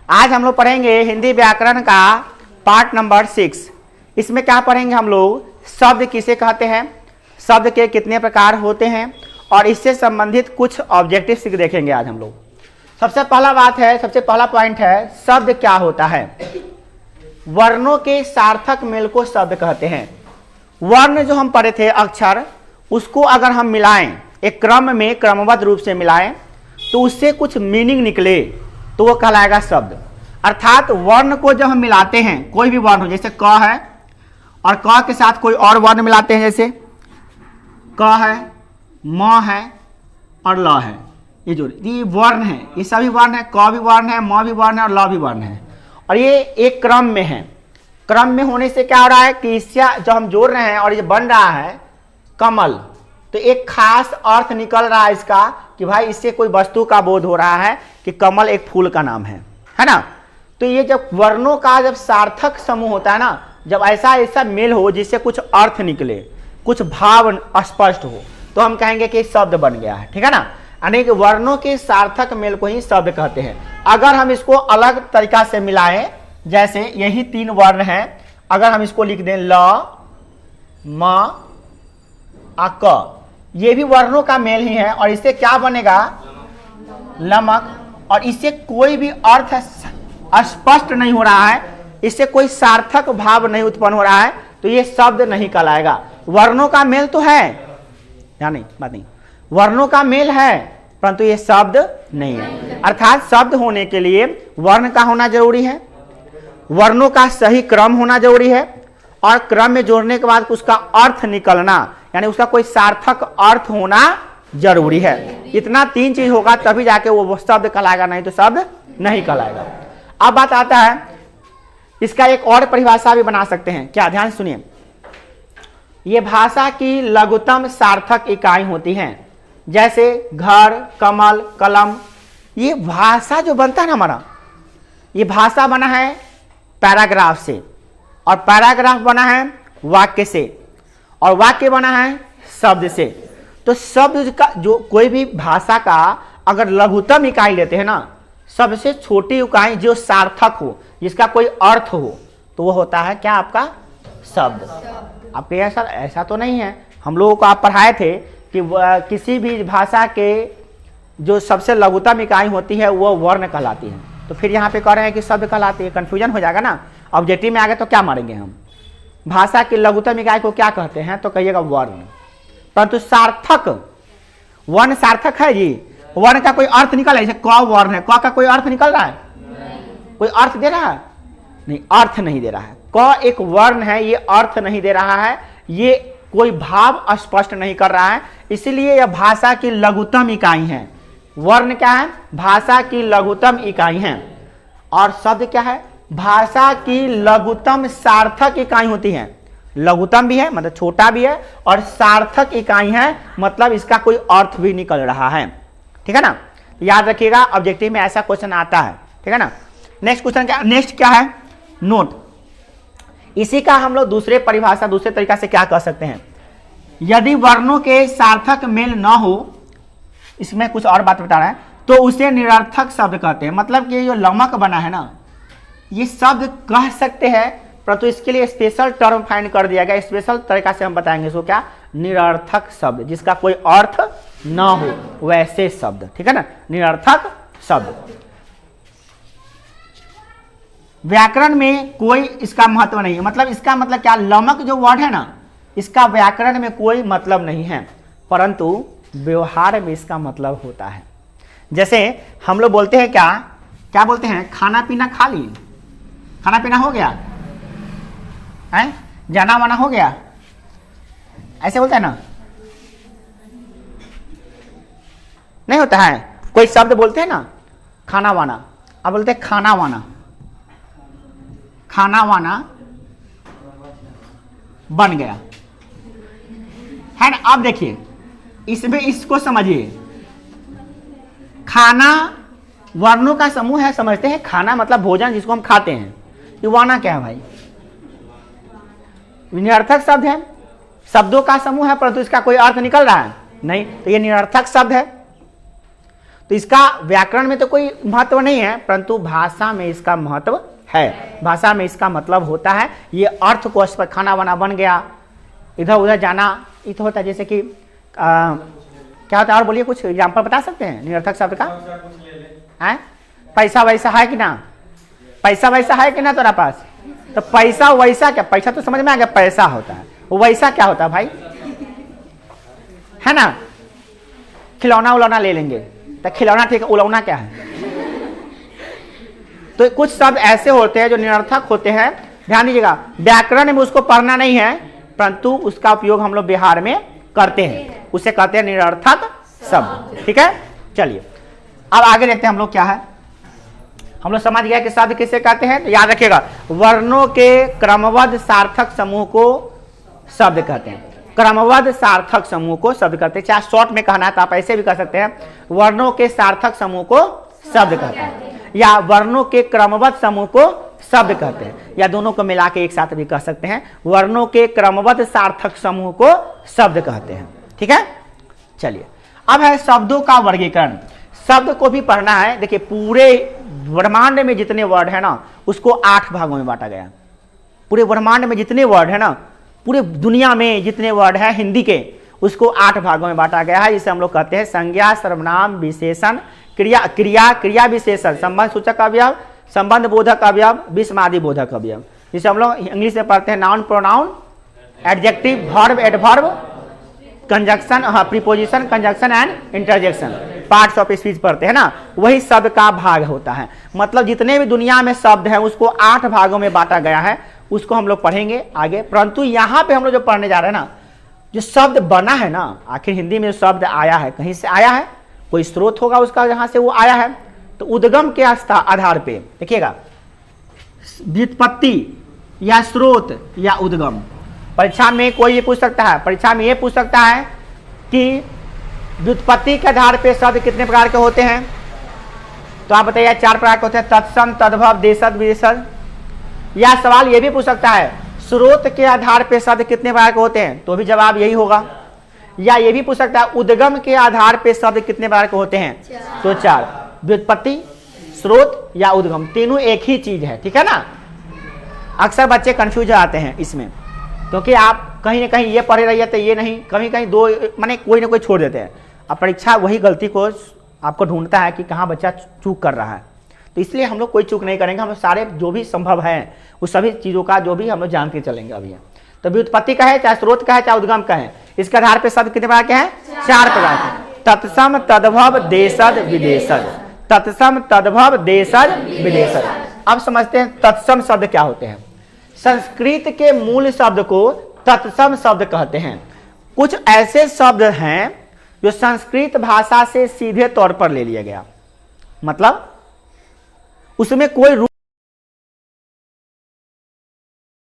आज हम लोग पढ़ेंगे हिंदी व्याकरण का पार्ट नंबर 6। इसमें क्या पढ़ेंगे हम लोग, शब्द किसे कहते हैं, शब्द के कितने प्रकार होते हैं और इससे संबंधित कुछ ऑब्जेक्टिव्स देखेंगे आज हम लोग। सबसे पहला बात है, सबसे पहला पॉइंट है, शब्द क्या होता है। वर्णों के सार्थक मेल को शब्द कहते हैं। वर्ण जो हम पढ़े थे अक्षर, उसको अगर हम मिलाएं, एक क्रम में क्रमबद्ध रूप से मिलाएं तो उससे कुछ मीनिंग निकले तो वो कहलाएगा शब्द। अर्थात वर्ण को जब हम मिलाते हैं, कोई भी वर्ण हो, जैसे क है और क के साथ कोई और वर्ण मिलाते हैं, जैसे क है, म है और ल है, ये वर्ण है, ये सभी वर्ण है, क भी वर्ण है, म भी वर्ण है और ल भी वर्ण है और ये एक क्रम में है। क्रम में होने से क्या हो रहा है कि इससे जो हम जोड़ रहे हैं और ये बन रहा है कमल, तो एक खास अर्थ निकल रहा है इसका कि भाई इससे कोई वस्तु का बोध हो रहा है कि कमल एक फूल का नाम है ना। तो ये जब वर्णों का जब सार्थक समूह होता है ना, जब ऐसा ऐसा मेल हो जिससे कुछ अर्थ निकले, कुछ भाव स्पष्ट हो, तो हम कहेंगे कि शब्द बन गया है, ठीक है ना। यानी कि वर्णों के सार्थक मेल को ही शब्द कहते हैं। अगर हम इसको अलग तरीका से मिलाएं, जैसे यही तीन वर्ण हैं, अगर हम इसको लिख दें ल म आ क, ये भी वर्णों का मेल ही है और इससे क्या बनेगा लमक, और इससे कोई भी अर्थ स्पष्ट नहीं हो रहा है, इससे कोई सार्थक भाव नहीं उत्पन्न हो रहा है, तो ये शब्द नहीं कहलाएगा। वर्णों का मेल तो है, या नहीं, बात नहीं, वर्णों का मेल है परंतु ये शब्द नहीं है। अर्थात शब्द होने के लिए वर्ण का होना जरूरी है, वर्णों का सही क्रम होना जरूरी है और क्रम में जोड़ने के बाद उसका अर्थ निकलना, यानी उसका कोई सार्थक अर्थ होना जरूरी है। इतना तीन चीज होगा तभी जाके वो शब्द कहलाएगा, नहीं तो शब्द नहीं कहलाएगा। अब बात आता है, इसका एक और परिभाषा भी बना सकते हैं। क्या, ध्यान सुनिए, ये भाषा की लघुतम सार्थक इकाई होती हैं, जैसे घर, कमल, कलम। ये भाषा जो बनता है ना हमारा, ये भाषा बना है पैराग्राफ से और पैराग्राफ बना है वाक्य से और वाक्य बना है शब्द से। तो शब्द का जो कोई भी भाषा का अगर लघुतम इकाई लेते हैं ना, सबसे छोटी इकाई जो सार्थक हो, जिसका कोई अर्थ हो, तो वो होता है क्या, आपका शब्द। आपके ऐसा तो नहीं है, हम लोगों को आप पढ़ाए थे कि किसी भी भाषा के जो सबसे लघुतम इकाई होती है वो वर्ण कहलाती है। तो फिर यहाँ पे कह रहे हैं कि शब्द कहलाती है, कंफ्यूजन हो जाएगा ना। ऑब्जेक्टिव में आ गए तो क्या मारेंगे हम, भाषा की लघुतम इकाई को क्या कहते हैं, तो कहिएगा वर्ण। परंतु सार्थक, वर्ण सार्थक है जी, वर्ण का कोई अर्थ निकल रहा है, जैसे क वर्ण है, क का कोई अर्थ निकल रहा है, कोई अर्थ दे रहा है नहीं, अर्थ नहीं दे रहा है। क एक वर्ण है, ये अर्थ नहीं दे रहा है, ये कोई भाव स्पष्ट नहीं कर रहा है, इसलिए यह भाषा की लघुतम इकाई है। वर्ण क्या है, भाषा की लघुतम इकाई है। और शब्द क्या है, भाषा की लघुतम सार्थक इकाई होती है। लघुतम भी है मतलब छोटा भी है और सार्थक इकाई है मतलब इसका कोई अर्थ भी निकल रहा है, ठीक है ना। याद रखिएगा, ऑब्जेक्टिव में ऐसा क्वेश्चन आता है, ठीक है ना। नेक्स्ट क्वेश्चन क्या, नेक्स्ट क्या है, नोट। इसी का हम लोग दूसरे परिभाषा, दूसरे तरीका से क्या कह सकते हैं, यदि वर्णों के सार्थक मेल न हो, इसमें कुछ और बात बता रहा है, तो उसे निरर्थक शब्द कहते हैं। मतलब कि जो लमक बना है ना, ये शब्द कह सकते हैं परंतु इसके लिए स्पेशल टर्म फाइंड कर दिया गया, स्पेशल तरीका से हम बताएंगे इसको, क्या, निरर्थक शब्द, जिसका कोई अर्थ न हो वैसे शब्द, ठीक है ना, निरर्थक शब्द। व्याकरण में कोई इसका महत्व नहीं है, मतलब इसका मतलब क्या, लमक जो वर्ड है ना, इसका व्याकरण में कोई मतलब नहीं है, परंतु व्यवहार में इसका मतलब होता है। जैसे हम लोग बोलते हैं क्या, क्या बोलते हैं, खाना पीना खा ली, खाना पीना हो गया है, जाना वाना हो गया, ऐसे बोलते हैं ना, नहीं होता है। कोई शब्द बोलते हैं ना, खाना वाना, अब बोलते हैं खाना वाना, खाना वाना बन गया है ना। अब देखिए इसमें इसको समझिए, खाना वर्णों का समूह है, समझते हैं, खाना मतलब भोजन जिसको हम खाते हैं। ये वाना क्या है भाई, निरर्थक शब्द है, शब्दों का समूह है परंतु इसका कोई अर्थ निकल रहा है नहीं, तो ये निरर्थक शब्द है। तो इसका व्याकरण में तो कोई महत्व नहीं है, परंतु भाषा में इसका महत्व है। भाषा में इसका मतलब होता है ये अर्थ को स्पष्ट, खाना वाना बन गया, इधर उधर जाना, ये तो होता है। जैसे कि क्या होता है, और बोलिए कुछ एग्जाम्पल बता सकते हैं निरर्थक शब्द का? है पैसा वैसा है कि ना? पैसा वैसा है कि ना तेरा पास? तो पैसा वैसा क्या? पैसा तो समझ में आ गया, पैसा होता है, वो वैसा क्या होता है भाई? है ना? खिलौना उलौना ले लेंगे तो खिलौना ठीक है, उलौना क्या है? तो कुछ शब्द ऐसे होते हैं जो निरर्थक होते हैं, ध्यान दीजिएगा। व्याकरण में उसको पढ़ना नहीं है, परंतु उसका उपयोग हम लोग बिहार में करते हैं, उसे कहते हैं निरर्थक शब्द। ठीक है, चलिए अब आगे देखते हैं हम लोग क्या है। हम लोग समझ गया कि शब्द किसे कहते हैं, तो याद रखिएगा वर्णों के क्रमबद्ध सार्थक समूह को शब्द कहते हैं। क्रमबद्ध सार्थक समूह को शब्द कहते हैं। चाहे शॉर्ट में कहना है तो आप ऐसे भी कह सकते हैं, वर्णों के सार्थक समूह को शब्द कहते हैं, या वर्णों के क्रमबद्ध समूह को शब्द कहते हैं, या दोनों को मिला के एक साथ भी कह सकते हैं, वर्णों के क्रमबद्ध सार्थक समूह को शब्द कहते हैं। ठीक है, चलिए अब है शब्दों का वर्गीकरण। शब्द को भी पढ़ना है। देखिए पूरे ब्रह्मांड में जितने वर्ड है ना, उसको 8 भागों में बांटा गया। पूरे ब्रह्मांड में जितने वर्ड है ना, पूरे दुनिया में जितने वर्ड है हिंदी के, उसको 8 भागों में बांटा गया है, जिसे हम लोग कहते हैं संज्ञा, सर्वनाम, विशेषण, क्रिया, क्रिया, क्रिया विशेषण, संबंध सूचक अवयव, संबंध बोधक अवयव, विस्मादि बोधक अवयव, जिसे हम लोग इंग्लिश में पढ़ते हैं noun, pronoun, adjective, verb, adverb, conjunction, preposition, conjunction and interjection, parts of speech पढ़ते हैं ना, वही शब्द का भाग होता है। मतलब जितने भी दुनिया में शब्द हैं उसको 8 भागों में बांटा गया है, उसको हम लोग पढ़ेंगे आगे। परंतु यहाँ पे हम लोग जो पढ़ने जा रहे हैं ना, जो शब्द बना है ना, आखिर हिंदी में जो शब्द आया है कहीं से आया है, कोई स्रोत होगा उसका जहां से वो आया है। तो उद्गम के आधार पे देखिएगा, व्युत्पत्ति या स्रोत या उद्गम। परीक्षा में कोई ये पूछ सकता है, परीक्षा में ये पूछ सकता है कि व्युत्पत्ति के आधार पे शब्द कितने प्रकार के होते हैं, तो आप बताइए 4 प्रकार के होते हैं, तत्सम, तद्भव, देशज, विदेशज। या सवाल ये भी पूछ सकता है स्रोत के आधार पे शब्द कितने प्रकार के होते हैं, तो भी जवाब यही होगा। या ये भी पूछ सकता है उद्गम के आधार पे शब्द कितने प्रकार के होते हैं, तो 4। व्युत्पत्ति, स्रोत या उद्गम, तीनों एक ही चीज है। ठीक है ना, अक्सर बच्चे कंफ्यूज आते हैं इसमें, क्योंकि आप कहीं ना कहीं ये पढ़े रहिए तो ये नहीं, कहीं कहीं दो माने कोई ना कोई छोड़ देते हैं। अब परीक्षा वही गलती को आपको ढूंढता है कि कहाँ बच्चा चूक कर रहा है, तो इसलिए हम लोग कोई चूक नहीं करेंगे। हम लोग सारे जो भी संभव है उस सभी चीज़ों का जो भी हम लोग जान के चलेंगे अभी। तो व्युत्पत्ति का है, चाहे स्रोत का है, चाहे उद्गम का है, इसके आधार पर शब्द कितने प्रकार के हैं, 4 प्रकार के। तत्सम, तद्भव, देशज, विदेशज। तत्सम, तद्भव, देशज, विदेशज। अब समझते हैं तत्सम शब्द क्या होते हैं। संस्कृत के मूल शब्द को तत्सम शब्द कहते हैं। कुछ ऐसे शब्द हैं जो संस्कृत भाषा से सीधे तौर पर ले लिया गया, मतलब उसमें कोई